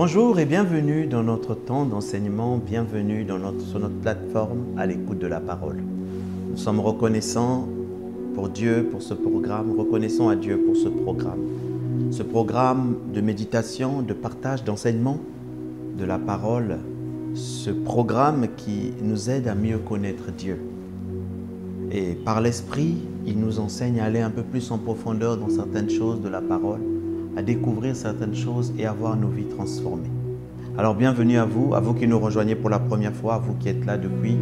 Bonjour et bienvenue dans notre temps d'enseignement, bienvenue sur notre plateforme à l'écoute de la parole. Nous sommes reconnaissants pour Dieu, pour ce programme, reconnaissons à Dieu pour ce programme de méditation, de partage, d'enseignement de la parole, ce programme qui nous aide à mieux connaître Dieu. Et par l'Esprit, il nous enseigne à aller un peu plus en profondeur dans certaines choses de la parole, à découvrir certaines choses et à voir nos vies transformées. Alors bienvenue à vous qui nous rejoignez pour la première fois, à vous qui êtes là depuis.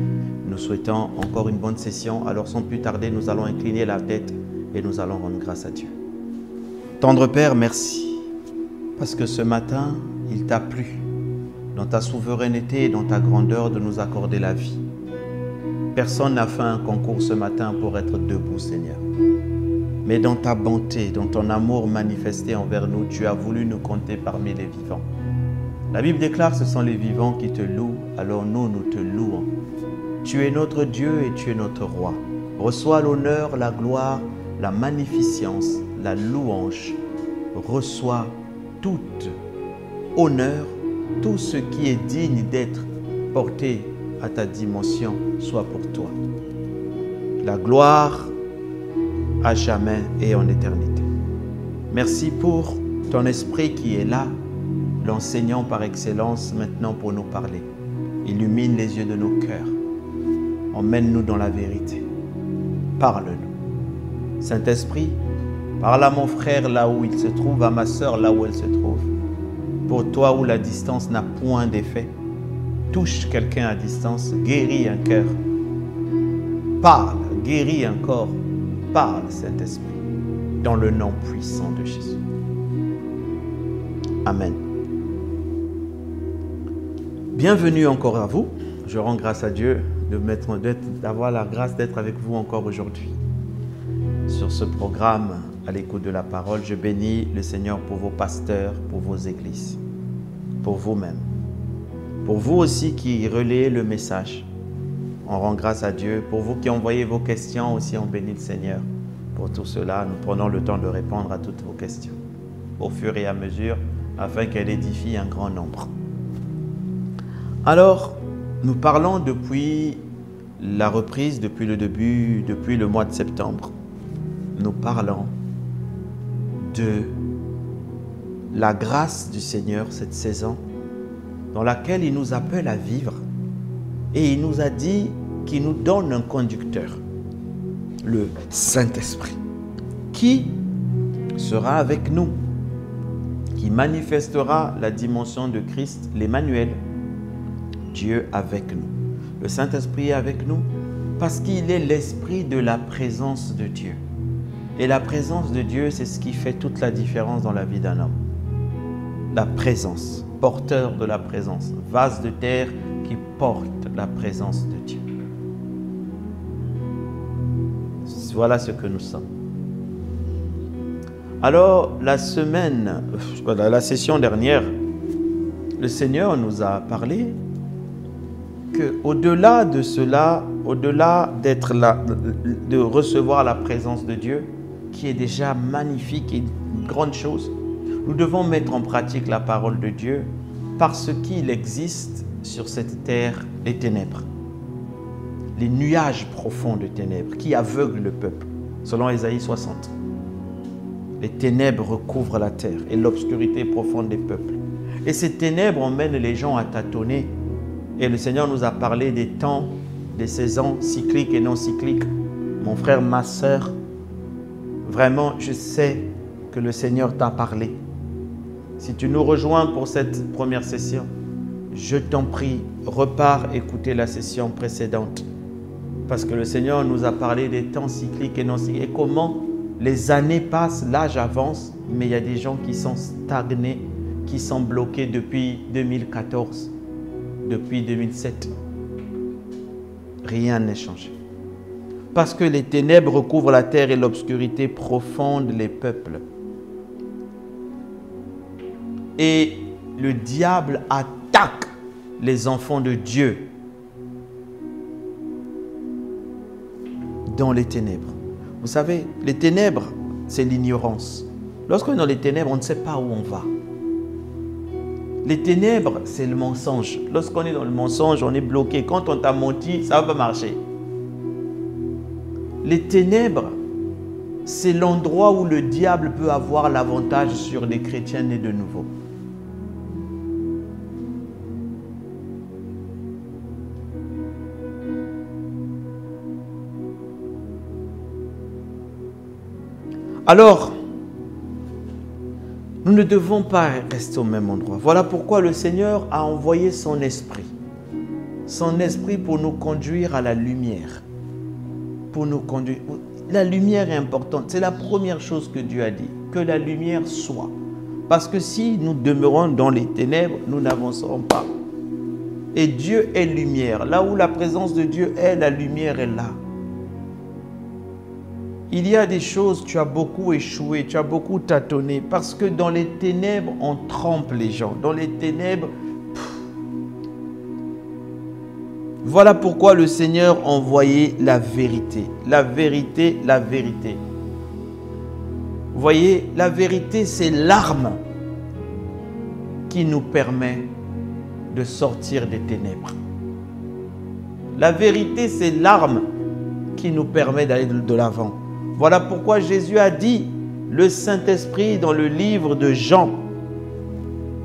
Nous souhaitons encore une bonne session. Alors sans plus tarder, nous allons incliner la tête et nous allons rendre grâce à Dieu. Tendre Père, merci, parce que ce matin, il t'a plu, dans ta souveraineté et dans ta grandeur, de nous accorder la vie. Personne n'a fait un concours ce matin pour être debout, Seigneur. Mais dans ta bonté, dans ton amour manifesté envers nous, tu as voulu nous compter parmi les vivants. La Bible déclare que ce sont les vivants qui te louent, alors nous te louons. Tu es notre Dieu et tu es notre Roi. Reçois l'honneur, la gloire, la magnificence, la louange. Reçois tout honneur, tout ce qui est digne d'être porté à ta dimension, soit pour toi. La gloire à jamais et en éternité. Merci pour ton esprit qui est là, l'enseignant par excellence maintenant pour nous parler. Illumine les yeux de nos cœurs. Emmène-nous dans la vérité. Parle-nous. Saint-Esprit, parle à mon frère là où il se trouve, à ma sœur là où elle se trouve. Pour toi où la distance n'a point d'effet, touche quelqu'un à distance, guéris un cœur. Parle, guéris un corps. Parle, Saint-Esprit, dans le nom puissant de Jésus. Amen. Bienvenue encore à vous. Je rends grâce à Dieu d'avoir la grâce d'être avec vous encore aujourd'hui. Sur ce programme, à l'écoute de la parole, je bénis le Seigneur pour vos pasteurs, pour vos églises, pour vous-même. Pour vous aussi qui relayez le message, on rend grâce à Dieu. Pour vous qui envoyez vos questions aussi, on bénit le Seigneur. Pour tout cela, nous prenons le temps de répondre à toutes vos questions, au fur et à mesure, afin qu'elle édifie un grand nombre. Alors, nous parlons depuis la reprise, depuis le début, depuis le mois de septembre. Nous parlons de la grâce du Seigneur, cette saison, dans laquelle il nous appelle à vivre. Et il nous a dit qu'il nous donne un conducteur, le Saint-Esprit, qui sera avec nous, qui manifestera la dimension de Christ, l'Emmanuel, Dieu avec nous. Le Saint-Esprit est avec nous parce qu'il est l'esprit de la présence de Dieu. Et la présence de Dieu, c'est ce qui fait toute la différence dans la vie d'un homme. La présence, porteur de la présence, vase de terre qui porte la présence de Dieu. Voilà ce que nous sommes. Alors, la session dernière, le Seigneur nous a parlé qu'au-delà de cela, au-delà d'être là, de recevoir la présence de Dieu, qui est déjà magnifique et une grande chose, nous devons mettre en pratique la parole de Dieu parce qu'il existe sur cette terre les ténèbres, les nuages profonds de ténèbres qui aveuglent le peuple, selon Ésaïe 60. Les ténèbres recouvrent la terre et l'obscurité profonde des peuples. Et ces ténèbres emmènent les gens à tâtonner. Et le Seigneur nous a parlé des temps, des saisons cycliques et non cycliques. Mon frère, ma sœur, vraiment, je sais que le Seigneur t'a parlé. Si tu nous rejoins pour cette première session, je t'en prie, repars écouter la session précédente. Parce que le Seigneur nous a parlé des temps cycliques et non cycliques. Et comment les années passent, l'âge avance, mais il y a des gens qui sont stagnés, qui sont bloqués depuis 2014, depuis 2007. Rien n'est changé. Parce que les ténèbres recouvrent la terre et l'obscurité profonde les peuples. Et le diable attaque les enfants de Dieu dans les ténèbres. Vous savez, les ténèbres, c'est l'ignorance. Lorsqu'on est dans les ténèbres, on ne sait pas où on va. Les ténèbres, c'est le mensonge. Lorsqu'on est dans le mensonge, on est bloqué. Quand on t'a menti, ça ne va pas marcher. Les ténèbres, c'est l'endroit où le diable peut avoir l'avantage sur les chrétiens nés de nouveau. Alors, nous ne devons pas rester au même endroit. Voilà pourquoi le Seigneur a envoyé son esprit. Son esprit pour nous conduire à la lumière. Pour nous conduire. La lumière est importante. C'est la première chose que Dieu a dit. Que la lumière soit. Parce que si nous demeurons dans les ténèbres, nous n'avancerons pas. Et Dieu est lumière. Là où la présence de Dieu est, la lumière est là. Il y a des choses, tu as beaucoup échoué, tu as beaucoup tâtonné, parce que dans les ténèbres, on trompe les gens. Dans les ténèbres, voilà pourquoi le Seigneur envoyait la vérité. La vérité, la vérité. Vous voyez, la vérité, c'est l'arme qui nous permet de sortir des ténèbres. La vérité, c'est l'arme qui nous permet d'aller de l'avant. Voilà pourquoi Jésus a dit, le Saint-Esprit dans le livre de Jean,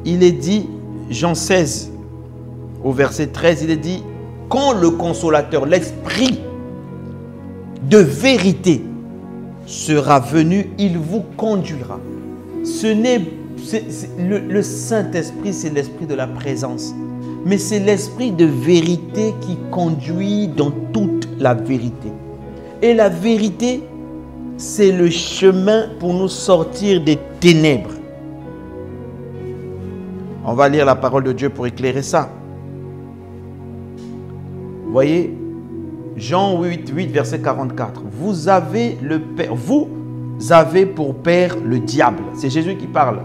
il est dit, Jean 16, au verset 13, il est dit, quand le consolateur, l'Esprit de vérité sera venu, il vous conduira. Le Saint-Esprit, c'est l'Esprit de la présence. Mais c'est l'Esprit de vérité qui conduit dans toute la vérité. Et la vérité, c'est le chemin pour nous sortir des ténèbres. On va lire la parole de Dieu pour éclairer ça. Vous voyez, Jean 8, verset 44. Vous avez pour père le diable. C'est Jésus qui parle.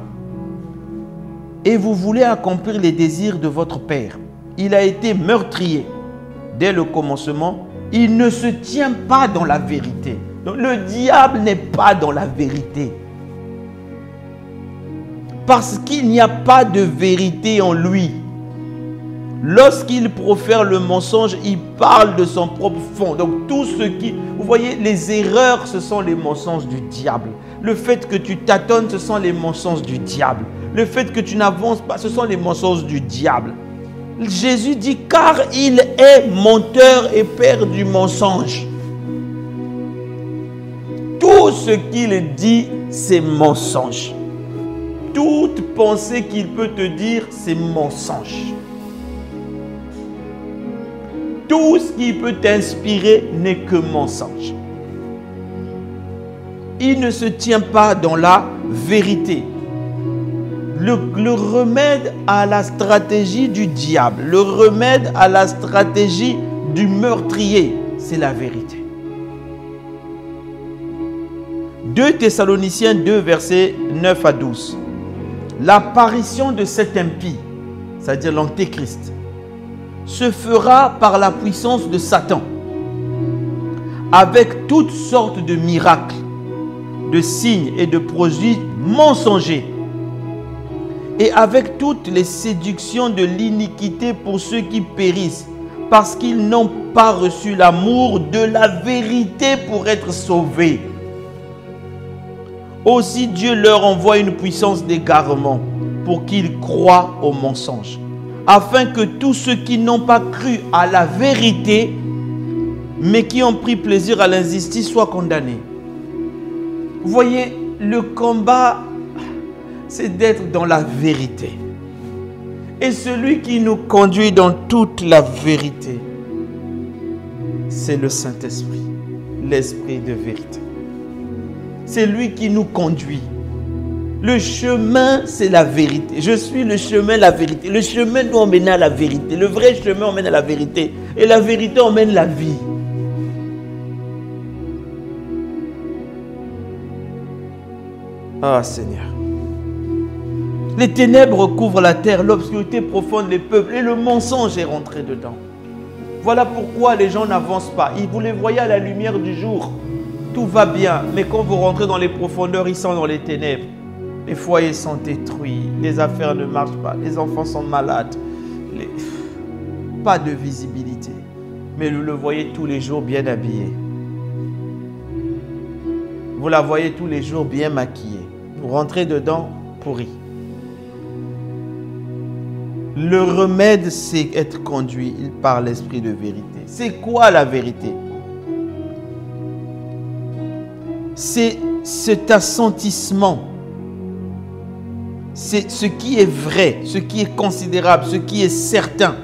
Et vous voulez accomplir les désirs de votre père. Il a été meurtrier dès le commencement. Il ne se tient pas dans la vérité. Donc, le diable n'est pas dans la vérité. Parce qu'il n'y a pas de vérité en lui. Lorsqu'il profère le mensonge, il parle de son propre fond. Donc tout ce qui... Vous voyez, les erreurs, ce sont les mensonges du diable. Le fait que tu tâtonnes, ce sont les mensonges du diable. Le fait que tu n'avances pas, ce sont les mensonges du diable. Jésus dit, car il est menteur et père du mensonge. Tout ce qu'il dit, c'est mensonge. Toute pensée qu'il peut te dire, c'est mensonge. Tout ce qui peut t'inspirer n'est que mensonge. Il ne se tient pas dans la vérité. Le remède à la stratégie du diable, le remède à la stratégie du meurtrier, c'est la vérité. 2 Thessaloniciens 2, versets 9 à 12. L'apparition de cet impie, c'est-à-dire l'antéchrist, se fera par la puissance de Satan, avec toutes sortes de miracles, de signes et de prodiges mensongers, et avec toutes les séductions de l'iniquité pour ceux qui périssent, parce qu'ils n'ont pas reçu l'amour de la vérité pour être sauvés. Aussi Dieu leur envoie une puissance d'égarement pour qu'ils croient au mensonge, afin que tous ceux qui n'ont pas cru à la vérité, mais qui ont pris plaisir à l'injustice, soient condamnés. Vous voyez, le combat, c'est d'être dans la vérité. Et celui qui nous conduit dans toute la vérité, c'est le Saint-Esprit, l'Esprit de vérité. C'est lui qui nous conduit. Le chemin, c'est la vérité. Je suis le chemin, la vérité. Le chemin doit emmener à la vérité. Le vrai chemin emmène à la vérité. Et la vérité emmène la vie. Ah Seigneur. Les ténèbres couvrent la terre, l'obscurité profonde les peuples et le mensonge est rentré dedans. Voilà pourquoi les gens n'avancent pas. Vous les voyez à la lumière du jour. Tout va bien, mais quand vous rentrez dans les profondeurs, ils sont dans les ténèbres. Les foyers sont détruits, les affaires ne marchent pas, les enfants sont malades. Pas de visibilité. Mais vous le voyez tous les jours bien habillé. Vous la voyez tous les jours bien maquillée. Vous rentrez dedans, pourri. Le remède, c'est être conduit par l'esprit de vérité. C'est quoi la vérité? C'est cet assentissement. C'est ce qui est vrai, ce qui est considérable, ce qui est certain.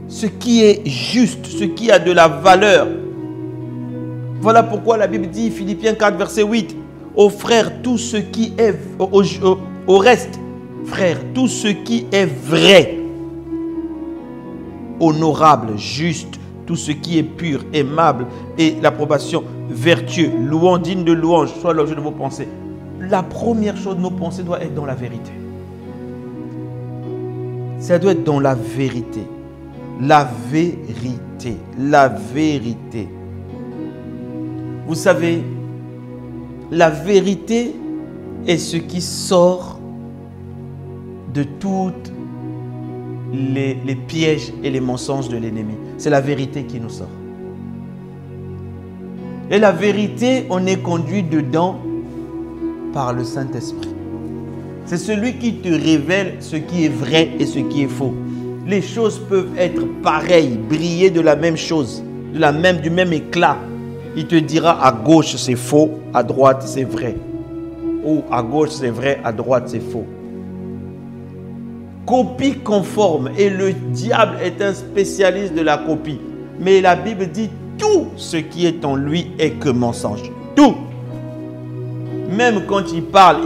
Ce qui est juste, ce qui a de la valeur. Voilà pourquoi la Bible dit, Philippiens 4, verset 8, aux frères, tout ce qui est, au reste, frères, tout ce qui est vrai, honorable, juste, tout ce qui est pur, aimable et l'approbation, vertueux, louant, digne de louange, soit l'objet de vos pensées. La première chose, nos pensées doivent être dans la vérité. Ça doit être dans la vérité. La vérité. La vérité. Vous savez, la vérité est ce qui sort de toutes les pièges et les mensonges de l'ennemi. C'est la vérité qui nous sort. Et la vérité, on est conduit dedans par le Saint-Esprit. C'est celui qui te révèle ce qui est vrai et ce qui est faux. Les choses peuvent être pareilles, briller de la même chose, du même éclat. Il te dira à gauche c'est faux, à droite c'est vrai. Ou à gauche c'est vrai, à droite c'est faux. Copie conforme. Et le diable est un spécialiste de la copie. Mais la Bible dit tout ce qui est en lui est que mensonge. Tout. Même quand il parle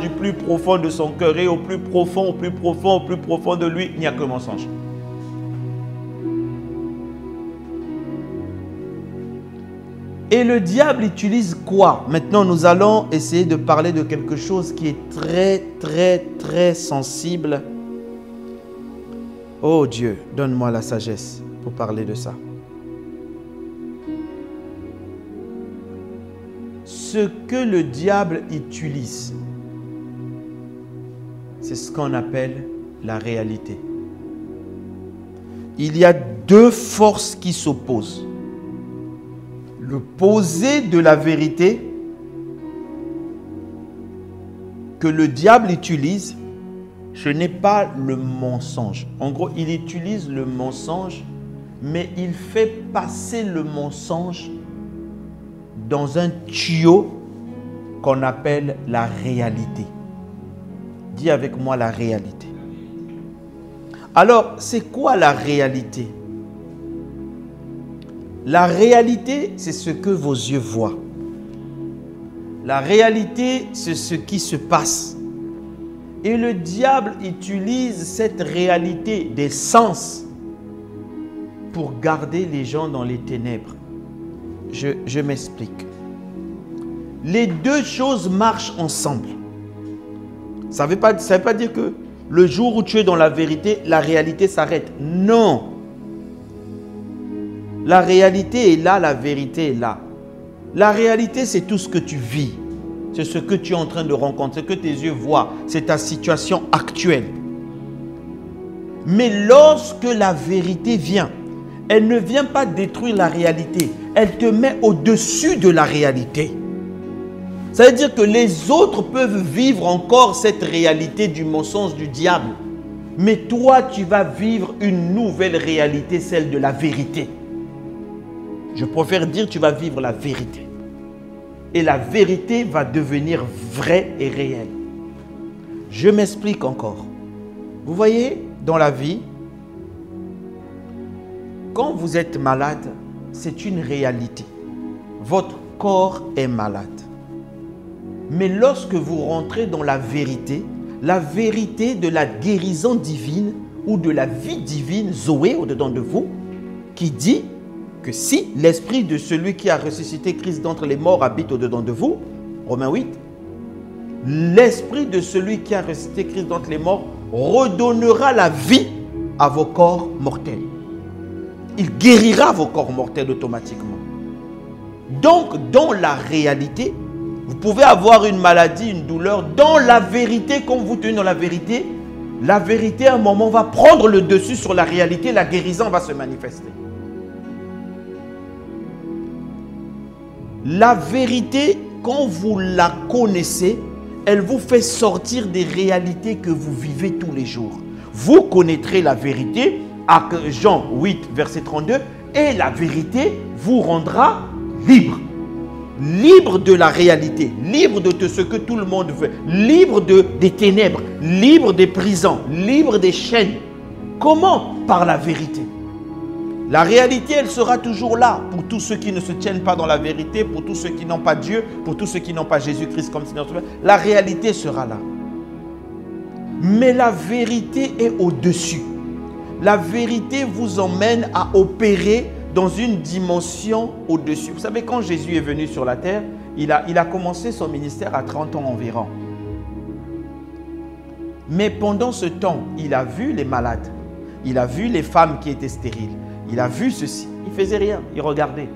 du plus profond de son cœur. Et au plus profond de lui, il n'y a que mensonge. Et le diable utilise quoi? Maintenant, nous allons essayer de parler de quelque chose qui est très sensible. Oh Dieu, donne-moi la sagesse pour parler de ça. Ce que le diable utilise, c'est ce qu'on appelle la réalité. Il y a deux forces qui s'opposent. Le posé de la vérité que le diable utilise, ce n'est pas le mensonge. En gros, il utilise le mensonge, mais il fait passer le mensonge dans un tuyau qu'on appelle la réalité. Dis avec moi la réalité. Alors, c'est quoi la réalité? La réalité, c'est ce que vos yeux voient. La réalité, c'est ce qui se passe. Et le diable utilise cette réalité des sens pour garder les gens dans les ténèbres. Je m'explique. Les deux choses marchent ensemble. Ça ne veut pas dire que le jour où tu es dans la vérité, la réalité s'arrête. Non. La réalité est là, la vérité est là. La réalité, c'est tout ce que tu vis. C'est ce que tu es en train de rencontrer, ce que tes yeux voient. C'est ta situation actuelle. Mais lorsque la vérité vient, elle ne vient pas détruire la réalité. Elle te met au-dessus de la réalité. Ça veut dire que les autres peuvent vivre encore cette réalité du mensonge du diable. Mais toi, tu vas vivre une nouvelle réalité, celle de la vérité. Je préfère dire tu vas vivre la vérité. Et la vérité va devenir vraie et réelle. Je m'explique encore. Vous voyez, dans la vie, quand vous êtes malade, c'est une réalité. Votre corps est malade. Mais lorsque vous rentrez dans la vérité de la guérison divine ou de la vie divine, Zoé, au-dedans de vous, qui dit que si l'esprit de celui qui a ressuscité Christ d'entre les morts habite au-dedans de vous, Romains 8, l'esprit de celui qui a ressuscité Christ d'entre les morts redonnera la vie à vos corps mortels. Il guérira vos corps mortels automatiquement. Donc, dans la réalité, Vous pouvez avoir une maladie, une douleur. Dans la vérité, quand vous tenez dans la vérité à un moment va prendre le dessus sur la réalité, la guérison va se manifester. La vérité, quand vous la connaissez, elle vous fait sortir des réalités que vous vivez tous les jours. Vous connaîtrez la vérité, à Jean 8, verset 32, et la vérité vous rendra libre. Libre de la réalité, libre de tout ce que tout le monde veut, libre des ténèbres, libre des prisons, libre des chaînes. Comment? Par la vérité. La réalité, elle sera toujours là pour tous ceux qui ne se tiennent pas dans la vérité, pour tous ceux qui n'ont pas Dieu, pour tous ceux qui n'ont pas Jésus-Christ comme Seigneur. La réalité sera là. Mais la vérité est au-dessus. La vérité vous emmène à opérer dans une dimension au-dessus. Vous savez, quand Jésus est venu sur la terre, il a commencé son ministère à 30 ans environ. Mais pendant ce temps, il a vu les malades. Il a vu les femmes qui étaient stériles. Il a vu ceci. Il ne faisait rien. Il regardait.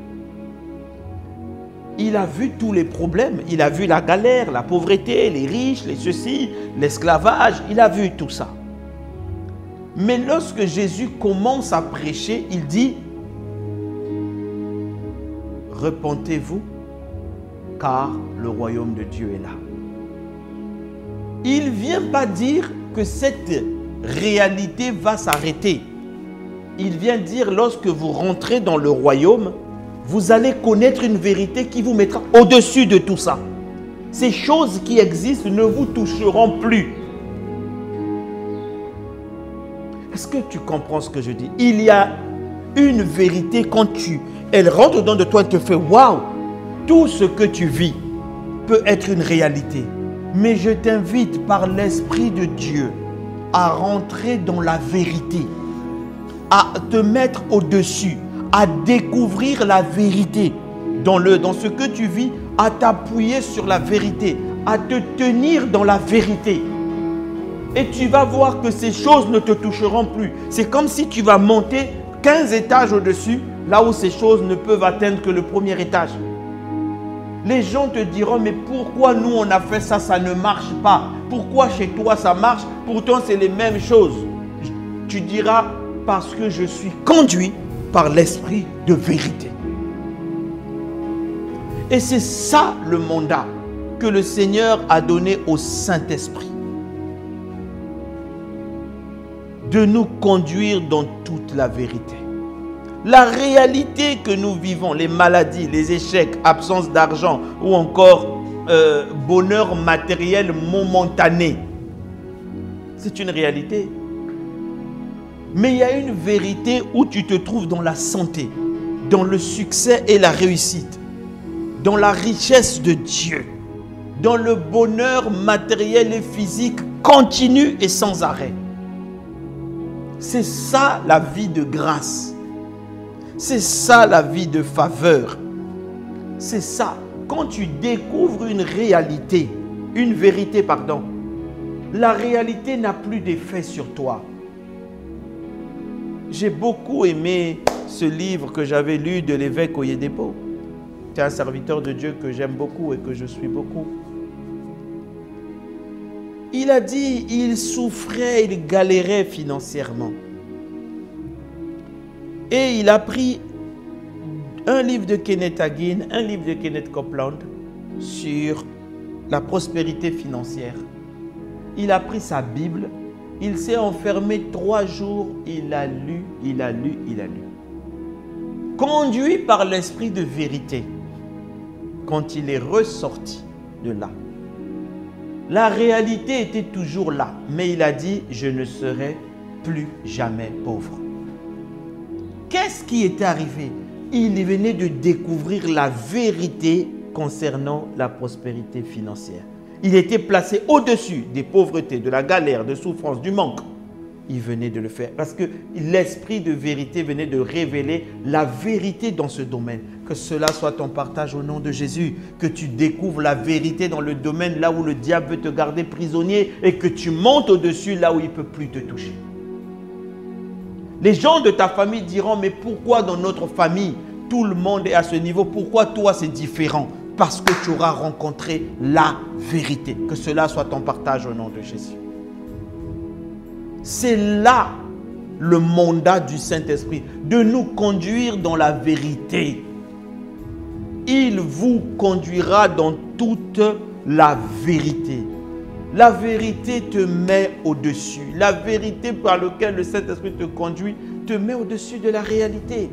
Il a vu tous les problèmes. Il a vu la galère, la pauvreté, les riches, les ceci, l'esclavage. Il a vu tout ça. Mais lorsque Jésus commence à prêcher, il dit: repentez-vous, car le royaume de Dieu est là. Il ne vient pas dire que cette réalité va s'arrêter. Il vient dire, lorsque vous rentrez dans le royaume, vous allez connaître une vérité qui vous mettra au-dessus de tout ça. Ces choses qui existent ne vous toucheront plus. Est-ce que tu comprends ce que je dis? Il y a une vérité quand elle rentre dedans de toi et te fait waouh, tout ce que tu vis peut être une réalité. Mais je t'invite par l'Esprit de Dieu à rentrer dans la vérité, à te mettre au-dessus, à découvrir la vérité dans ce que tu vis, à t'appuyer sur la vérité, à te tenir dans la vérité. Et tu vas voir que ces choses ne te toucheront plus. C'est comme si tu vas monter 15 étages au-dessus, là où ces choses ne peuvent atteindre que le premier étage. Les gens te diront, mais pourquoi nous on a fait ça, ça ne marche pas? Pourquoi chez toi ça marche? Pourtant c'est les mêmes choses. Tu diras, parce que je suis conduit par l'esprit de vérité. Et c'est ça le mandat que le Seigneur a donné au Saint-Esprit. De nous conduire dans toute la vérité. La réalité que nous vivons, les maladies, les échecs, absence d'argent ou encore bonheur matériel momentané, c'est une réalité. Mais il y a une vérité où tu te trouves dans la santé, dans le succès et la réussite, dans la richesse de Dieu, dans le bonheur matériel et physique continu et sans arrêt. C'est ça la vie de grâce. C'est ça la vie de faveur. C'est ça. Quand tu découvres une réalité, une vérité, pardon, la réalité n'a plus d'effet sur toi. J'ai beaucoup aimé ce livre que j'avais lu de l'évêque Oyedepo. C'est un serviteur de Dieu que j'aime beaucoup et que je suis beaucoup. Il a dit, il souffrait, il galérait financièrement. Et il a pris un livre de Kenneth Hagin, un livre de Kenneth Copeland sur la prospérité financière. Il a pris sa Bible, il s'est enfermé 3 jours, il a lu, il a lu, il a lu. Conduit par l'esprit de vérité, quand il est ressorti de là, la réalité était toujours là, mais il a dit, je ne serai plus jamais pauvre. Qu'est-ce qui était arrivé? Il venait de découvrir la vérité concernant la prospérité financière. Il était placé au-dessus des pauvretés, de la galère, de souffrance, du manque. Il venait de le faire parce que l'esprit de vérité venait de révéler la vérité dans ce domaine. Que cela soit ton partage au nom de Jésus. Que tu découvres la vérité dans le domaine là où le diable veut te garder prisonnier et que tu montes au-dessus là où il ne peut plus te toucher. Les gens de ta famille diront, mais pourquoi dans notre famille, tout le monde est à ce niveau? Pourquoi toi c'est différent? parce que tu auras rencontré la vérité. Que cela soit ton partage au nom de Jésus. C'est là le mandat du Saint-Esprit, de nous conduire dans la vérité. Il vous conduira dans toute la vérité. La vérité te met au-dessus. La vérité par laquelle le Saint-Esprit te conduit te met au-dessus de la réalité.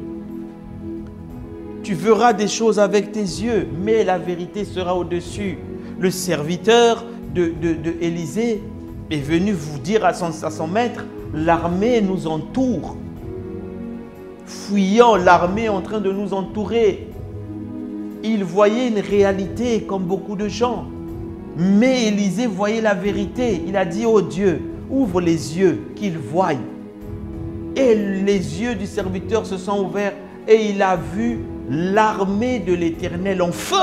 Tu verras des choses avec tes yeux, mais la vérité sera au-dessus. Le serviteur d'Élisée est venu vous dire à son maître, l'armée nous entoure. Fuyant, l'armée est en train de nous entourer. Il voyait une réalité comme beaucoup de gens. Mais Élisée voyait la vérité. Il a dit, oh Dieu, ouvre les yeux qu'il voie. Et les yeux du serviteur se sont ouverts et il a vu l'armée de l'Éternel en feu.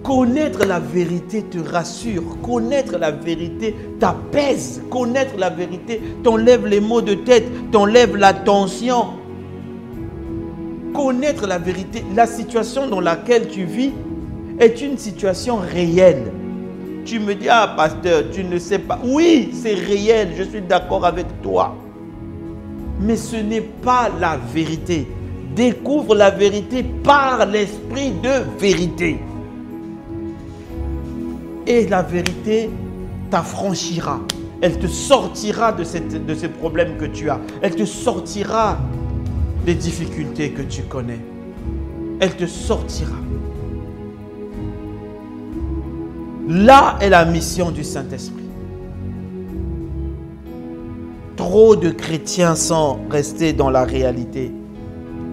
Connaître la vérité te rassure. Connaître la vérité t'apaise. Connaître la vérité t'enlève les maux de tête, t'enlève la tension. Connaître la vérité, la situation dans laquelle tu vis est une situation réelle. Tu me dis, ah pasteur, tu ne sais pas. Oui, c'est réel, je suis d'accord avec toi. Mais ce n'est pas la vérité. Découvre la vérité par l'esprit de vérité. Et la vérité t'affranchira. Elle te sortira de ces problèmes que tu as. Elle te sortira des difficultés que tu connais. Elle te sortira. Là est la mission du Saint-Esprit. Trop de chrétiens sont restés dans la réalité.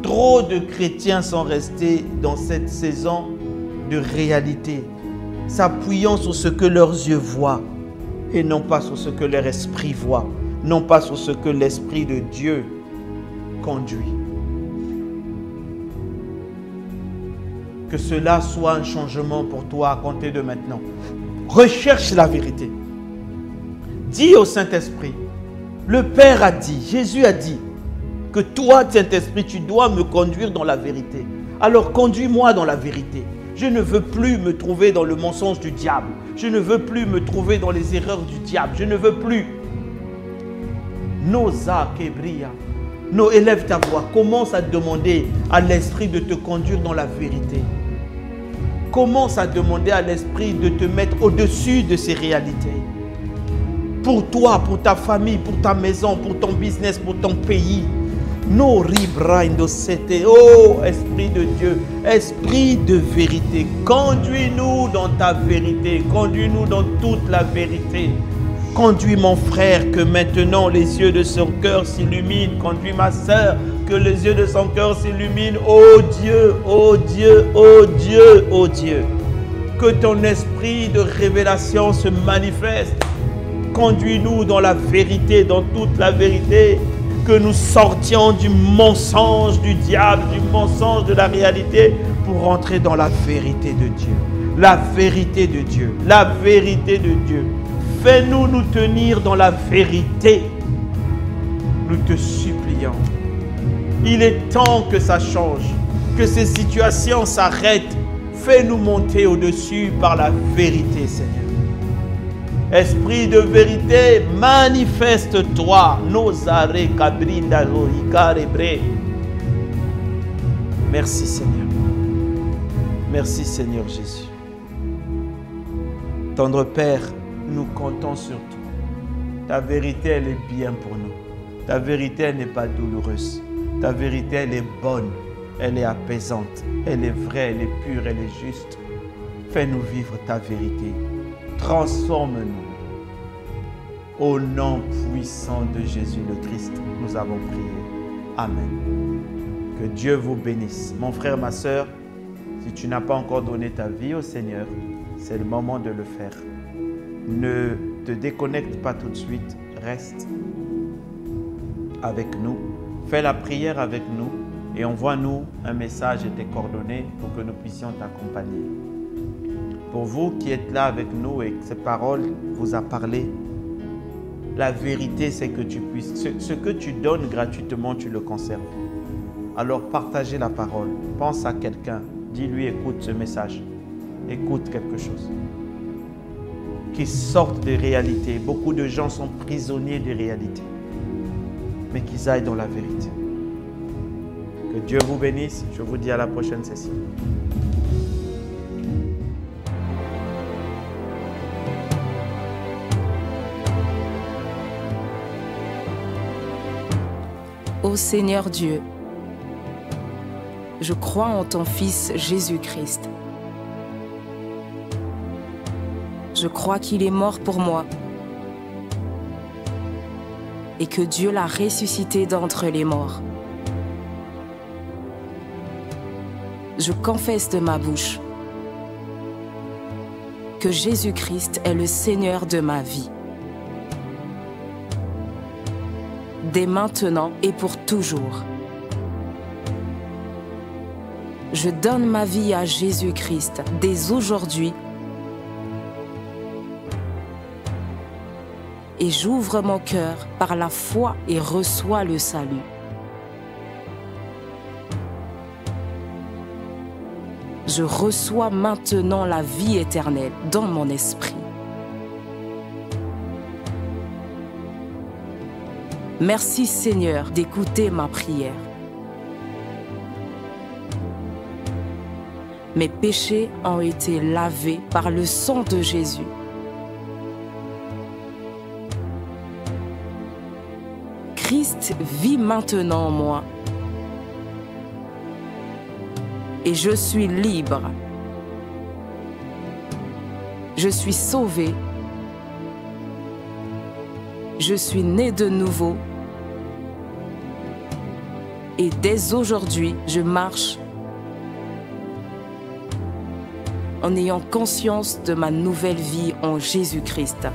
Trop de chrétiens sont restés dans cette saison de réalité, s'appuyant sur ce que leurs yeux voient et non pas sur ce que leur esprit voit, non pas sur ce que l'Esprit de Dieu conduit. Que cela soit un changement pour toi à compter de maintenant. Recherche la vérité. Dis au Saint-Esprit, le Père a dit, Jésus a dit, que toi, Saint-Esprit, tu dois me conduire dans la vérité. Alors conduis-moi dans la vérité. Je ne veux plus me trouver dans le mensonge du diable. Je ne veux plus me trouver dans les erreurs du diable. Je ne veux plus. Nosa Kebria. Non, élève ta voix. Commence à demander à l'Esprit de te conduire dans la vérité. Commence à demander à l'Esprit de te mettre au-dessus de ces réalités. Pour toi, pour ta famille, pour ta maison, pour ton business, pour ton pays. No ribra indosete. Oh, Esprit de Dieu, Esprit de vérité, conduis-nous dans ta vérité, conduis-nous dans toute la vérité. Conduis mon frère, que maintenant les yeux de son cœur s'illuminent. Conduis ma sœur, que les yeux de son cœur s'illuminent. Oh Dieu, oh Dieu, oh Dieu, oh Dieu. Que ton esprit de révélation se manifeste. Conduis-nous dans la vérité, dans toute la vérité. Que nous sortions du mensonge du diable, du mensonge de la réalité, pour rentrer dans la vérité de Dieu. La vérité de Dieu, la vérité de Dieu. Fais-nous nous tenir dans la vérité. Nous te supplions. Il est temps que ça change, que ces situations s'arrêtent. Fais-nous monter au-dessus par la vérité, Seigneur. Esprit de vérité, manifeste-toi. Merci Seigneur. Merci Seigneur Jésus. Tendre Père, nous comptons sur toi. Ta vérité, elle est bien pour nous. Ta vérité, elle n'est pas douloureuse. Ta vérité, elle est bonne. Elle est apaisante. Elle est vraie, elle est pure, elle est juste. Fais-nous vivre ta vérité. Transforme-nous. Au nom puissant de Jésus le Christ, nous avons prié. Amen. Que Dieu vous bénisse. Mon frère, ma sœur, si tu n'as pas encore donné ta vie au Seigneur, c'est le moment de le faire. Ne te déconnecte pas tout de suite. Reste avec nous. Fais la prière avec nous et envoie-nous un message et tes coordonnées pour que nous puissions t'accompagner. Pour vous qui êtes là avec nous et que ces paroles vous a parlé, la vérité, c'est que tu puisses... Ce que tu donnes gratuitement, tu le conserves. alors partagez la parole. Pense à quelqu'un. Dis-lui, écoute ce message. Écoute quelque chose. Qui sortent des réalités. Beaucoup de gens sont prisonniers des réalités. Mais qu'ils aillent dans la vérité. Que Dieu vous bénisse. Je vous dis à la prochaine session. Ô Seigneur Dieu, je crois en ton Fils Jésus-Christ. Je crois qu'il est mort pour moi et que Dieu l'a ressuscité d'entre les morts. Je confesse de ma bouche que Jésus-Christ est le Seigneur de ma vie. Dès maintenant et pour toujours. Je donne ma vie à Jésus-Christ dès aujourd'hui et j'ouvre mon cœur par la foi et reçois le salut. Je reçois maintenant la vie éternelle dans mon esprit. Merci Seigneur d'écouter ma prière. Mes péchés ont été lavés par le sang de Jésus. Christ vit maintenant en moi. Et je suis libre. Je suis sauvé. Je suis né de nouveau. Et dès aujourd'hui, je marche en ayant conscience de ma nouvelle vie en Jésus-Christ.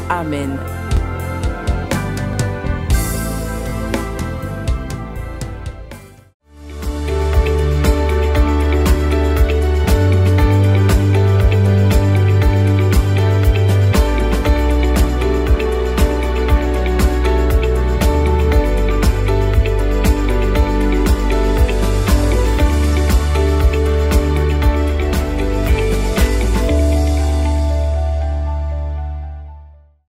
Amen.